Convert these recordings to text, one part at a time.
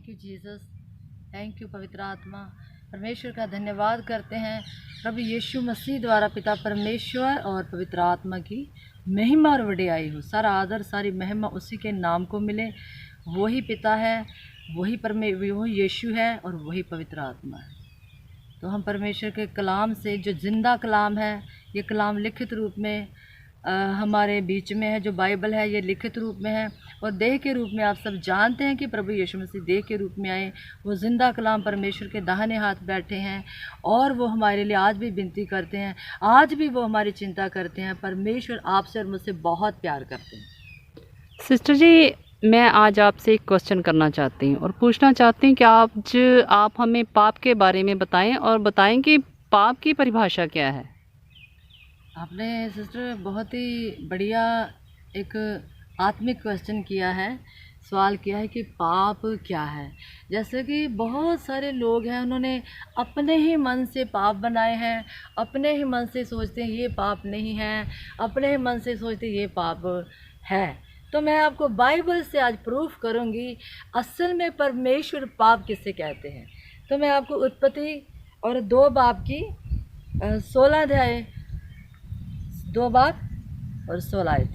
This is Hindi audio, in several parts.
Thank you Jesus, thank you पवित्र आत्मा। परमेश्वर का धन्यवाद करते हैं प्रभु यीशु मसीह द्वारा पिता परमेश्वर और पवित्र आत्मा की महिमा और वडियाई हो। सारा आदर सारी महिमा उसी के नाम को मिले। वही पिता है, वही यीशु है और वही पवित्र आत्मा है। तो हम परमेश्वर के कलाम से, जो जिंदा कलाम है, ये कलाम लिखित रूप में हमारे बीच में है। जो बाइबल है ये लिखित रूप में है और देह के रूप में आप सब जानते हैं कि प्रभु यीशु मसीह देह के रूप में आए। वो जिंदा कलाम परमेश्वर के दाहिने हाथ बैठे हैं और वो हमारे लिए आज भी विनती करते हैं, आज भी वो हमारी चिंता करते हैं। परमेश्वर आपसे और मुझसे बहुत प्यार करते हैं। सिस्टर जी, मैं आज आपसे एक क्वेश्चन करना चाहती हूँ और पूछना चाहती हूँ कि आप हमें पाप के बारे में बताएं और बताएं कि पाप की परिभाषा क्या है। आपने सिस्टर बहुत ही बढ़िया एक आत्मिक क्वेश्चन किया है, सवाल किया है कि पाप क्या है। जैसे कि बहुत सारे लोग हैं, उन्होंने अपने ही मन से पाप बनाए हैं, अपने ही मन से सोचते हैं ये पाप नहीं है, अपने ही मन से सोचते हैं ये पाप है। तो मैं आपको बाइबल से आज प्रूफ करूंगी असल में परमेश्वर पाप किसे कहते हैं। तो मैं आपको उत्पत्ति और 2 बाब की 16 अध्याय 2 बाब और 16 आयत,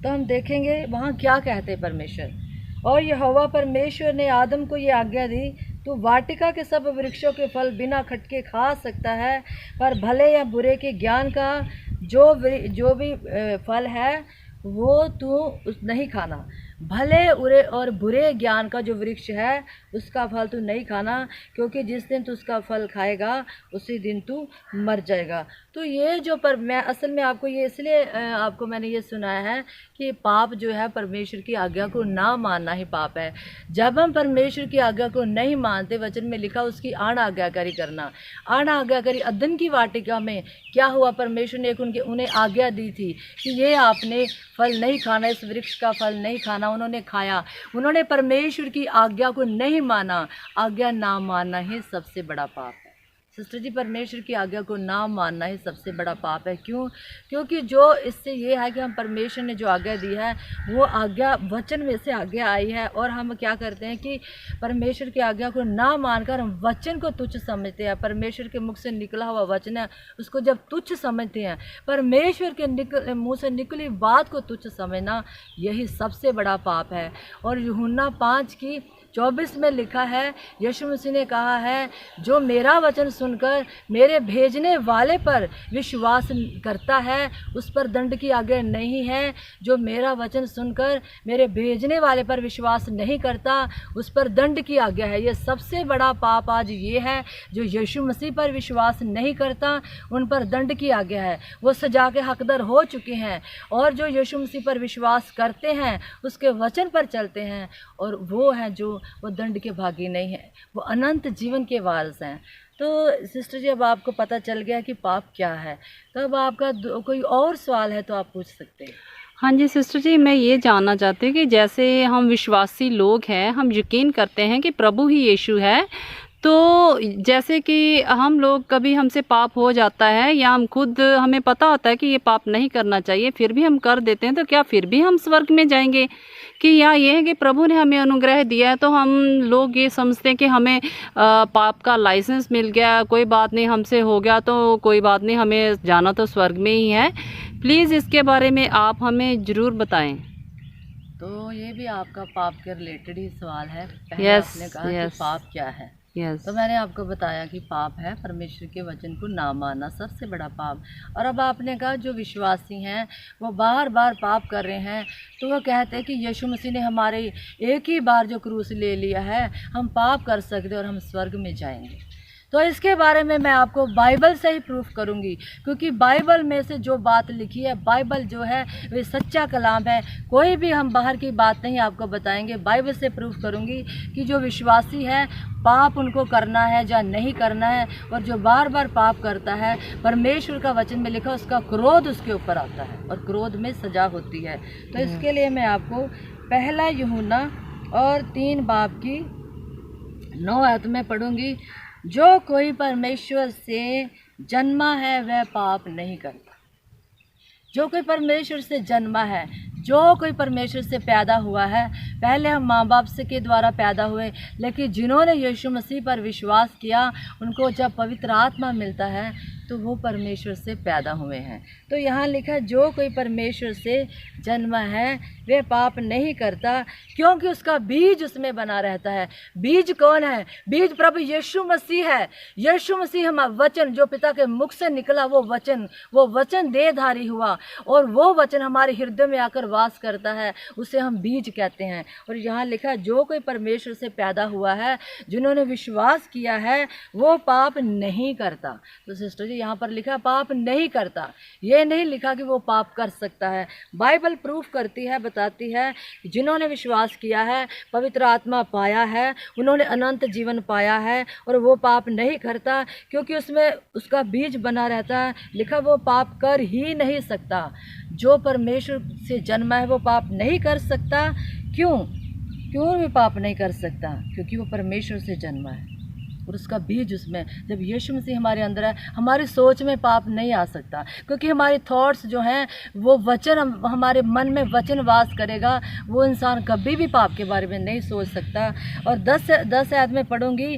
तो हम देखेंगे वहाँ क्या कहते हैं परमेश्वर। और यहोवा परमेश्वर ने आदम को ये आज्ञा दी, तू वाटिका के सब वृक्षों के फल बिना खटके खा सकता है, पर भले या बुरे के ज्ञान का जो भी फल है वो तू नहीं खाना। भले उरे और बुरे ज्ञान का जो वृक्ष है उसका फल तू नहीं खाना, क्योंकि जिस दिन तू उसका फल खाएगा उसी दिन तू मर जाएगा। तो ये जो मैं असल में आपको ये इसलिए आपको मैंने ये सुनाया है कि पाप जो है परमेश्वर की आज्ञा को ना मानना ही पाप है। जब हम परमेश्वर की आज्ञा को नहीं मानते, वचन में लिखा उसकी आज्ञाकारी करना। आज्ञाकारी अदन की वाटिका में क्या हुआ, परमेश्वर ने उन्हें आज्ञा दी थी कि ये आपने फल नहीं खाना, इस वृक्ष का फल नहीं खाना। उन्होंने खाया, उन्होंने परमेश्वर की आज्ञा को नहीं माना। आज्ञा ना मानना ही सबसे बड़ा पाप है। सिस्टर जी, परमेश्वर की आज्ञा को ना मानना ही सबसे बड़ा पाप है। क्यों? क्योंकि जो इससे ये है कि हम परमेश्वर ने जो आज्ञा दी है वो आज्ञा वचन में से आज्ञा आई है, और हम क्या करते हैं कि परमेश्वर की आज्ञा को ना मानकर हम वचन को तुच्छ समझते हैं। परमेश्वर के मुख से निकला हुआ वचन है उसको जब तुच्छ समझते हैं, परमेश्वर के मुँह से निकली बात को तुच्छ समझना, यही सबसे बड़ा पाप है। और यूहन्ना 5:24 में लिखा है, यीशु मसीह ने कहा है, जो मेरा वचन सुनकर मेरे भेजने वाले पर विश्वास करता है उस पर दंड की आज्ञा नहीं है। जो मेरा वचन सुनकर मेरे भेजने वाले पर विश्वास नहीं करता उस पर दंड की आज्ञा है। ये सबसे बड़ा पाप आज ये है, जो यीशु मसीह पर विश्वास नहीं करता उन पर दंड की आज्ञा है। वो सजा के हकदार हो चुके हैं, और जो यीशु मसीह पर विश्वास करते हैं, उसके वचन पर चलते हैं, और वो हैं जो वो दंड के भागी नहीं है, वो अनंत जीवन के वारिस हैं। तो सिस्टर जी, अब आपको पता चल गया कि पाप क्या है। तो अब आपका कोई और सवाल है तो आप पूछ सकते हैं। हाँ जी सिस्टर जी, मैं ये जानना चाहती हूँ कि जैसे हम विश्वासी लोग हैं, हम यकीन करते हैं कि प्रभु ही यीशु है, तो जैसे कि हम लोग कभी हमसे पाप हो जाता है या हम खुद हमें पता होता है कि ये पाप नहीं करना चाहिए, फिर भी हम कर देते हैं, तो क्या फिर भी हम स्वर्ग में जाएंगे? कि या ये है कि प्रभु ने हमें अनुग्रह दिया है तो हम लोग ये समझते हैं कि हमें पाप का लाइसेंस मिल गया, कोई बात नहीं, हमसे हो गया तो कोई बात नहीं, हमें जाना तो स्वर्ग में ही है। प्लीज़ इसके बारे में आप हमें ज़रूर बताएं। तो ये भी आपका पाप के रिलेटेड ही सवाल है। पहले आपने कहा कि पाप क्या है। तो मैंने आपको बताया कि पाप है परमेश्वर के वचन को ना मानना, सबसे बड़ा पाप। और अब आपने कहा जो विश्वासी हैं वो बार बार पाप कर रहे हैं, तो वो कहते हैं कि यीशु मसीह ने हमारे एक ही बार जो क्रूस ले लिया है, हम पाप कर सकते और हम स्वर्ग में जाएंगे। तो इसके बारे में मैं आपको बाइबल से ही प्रूफ करूंगी, क्योंकि बाइबल में से जो बात लिखी है, बाइबल जो है वे सच्चा कलाम है। कोई भी हम बाहर की बात नहीं आपको बताएंगे, बाइबल से प्रूफ करूंगी कि जो विश्वासी है पाप उनको करना है या नहीं करना है। और जो बार बार पाप करता है, परमेश्वर का वचन में लिखा उसका क्रोध उसके ऊपर आता है और क्रोध में सजा होती है। तो इसके लिए मैं आपको पहला यूहन्ना और 3 बाब की 9 आयत में पढ़ूंगी। जो कोई परमेश्वर से जन्मा है वह पाप नहीं करता। जो कोई परमेश्वर से जन्मा है, जो कोई परमेश्वर से पैदा हुआ है, पहले हम माँ बाप से के द्वारा पैदा हुए, लेकिन जिन्होंने यीशु मसीह पर विश्वास किया उनको जब पवित्र आत्मा मिलता है तो वो परमेश्वर से पैदा हुए हैं। तो यहाँ लिखा जो कोई परमेश्वर से जन्मा है वे पाप नहीं करता, क्योंकि उसका बीज उसमें बना रहता है। बीज कौन है? बीज प्रभु यीशु मसीह है। यीशु मसीह हमारा वचन जो पिता के मुख से निकला, वो वचन देहधारी हुआ और वो वचन हमारे हृदय में आकर वास करता है, उसे हम बीज कहते हैं। और यहाँ लिखा जो कोई परमेश्वर से पैदा हुआ है, जिन्होंने विश्वास किया है, वो पाप नहीं करता। तो सिस्टर जी यहाँ पर लिखा पाप नहीं करता, ये नहीं लिखा कि वो पाप कर सकता है। बाइबल प्रूफ करती है, बताती है जिन्होंने विश्वास किया है, पवित्र आत्मा पाया है, उन्होंने अनंत जीवन पाया है और वो पाप नहीं करता, क्योंकि उसमें उसका बीज बना रहता है। लिखा वो पाप कर ही नहीं सकता। जो परमेश्वर से जन्मा है वो पाप नहीं कर सकता। क्यों भी पाप नहीं कर सकता? क्योंकि वो परमेश्वर से जन्मा है और उसका बीज उसमें, जब यीशु मसीह हमारे अंदर है, हमारी सोच में पाप नहीं आ सकता, क्योंकि हमारे थॉट्स जो हैं वो वचन, हमारे मन में वचन वास करेगा। वो इंसान कभी भी पाप के बारे में नहीं सोच सकता। और 10 आयत में पढ़ूंगी,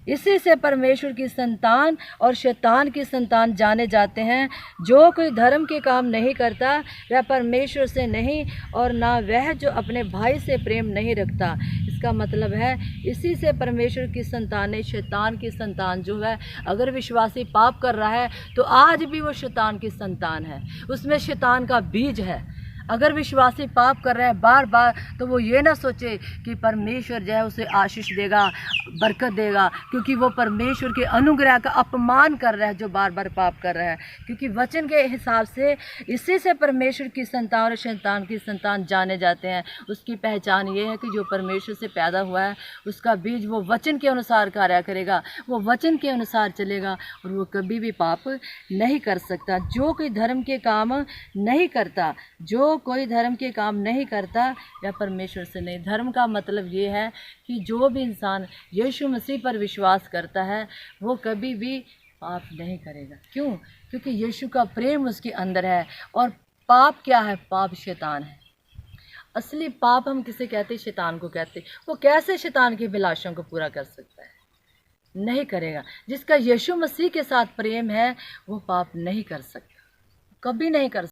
इसी से परमेश्वर की संतान और शैतान की संतान जाने जाते हैं। जो कोई धर्म के काम नहीं करता वह परमेश्वर से नहीं, और ना वह जो अपने भाई से प्रेम नहीं रखता। इसका मतलब है इसी से परमेश्वर की संतान है। शैतान की संतान जो है, अगर विश्वासी पाप कर रहा है तो आज भी वो शैतान की संतान है, उसमें शैतान का बीज है। अगर विश्वासी पाप कर रहा है बार बार, तो वो ये ना सोचे कि परमेश्वर जो है उसे आशीष देगा, बरकत देगा, क्योंकि वो परमेश्वर के अनुग्रह का अपमान कर रहा है जो बार बार पाप कर रहा है। क्योंकि वचन के हिसाब से इसी से परमेश्वर की संतान और शैतान की संतान जाने जाते हैं। उसकी पहचान ये है कि जो परमेश्वर से पैदा हुआ है उसका बीज वो वचन के अनुसार कार्य करेगा, वो वचन के अनुसार चलेगा और वो कभी भी पाप नहीं कर सकता। जो कोई धर्म के काम नहीं करता, जो कोई धर्म के काम नहीं करता या परमेश्वर से नहीं। धर्म का मतलब ये है कि जो भी इंसान यीशु मसीह पर विश्वास करता है वो कभी भी पाप नहीं करेगा। क्यों? क्योंकि यीशु का प्रेम उसके अंदर है। और पाप क्या है? पाप शैतान है। असली पाप हम किसे कहते हैं? शैतान को कहते हैं। वो कैसे शैतान की अभिलाषाओं को पूरा कर सकता है? नहीं करेगा। जिसका यीशु मसीह के साथ प्रेम है वो पाप नहीं कर सकता, कभी नहीं कर सकता।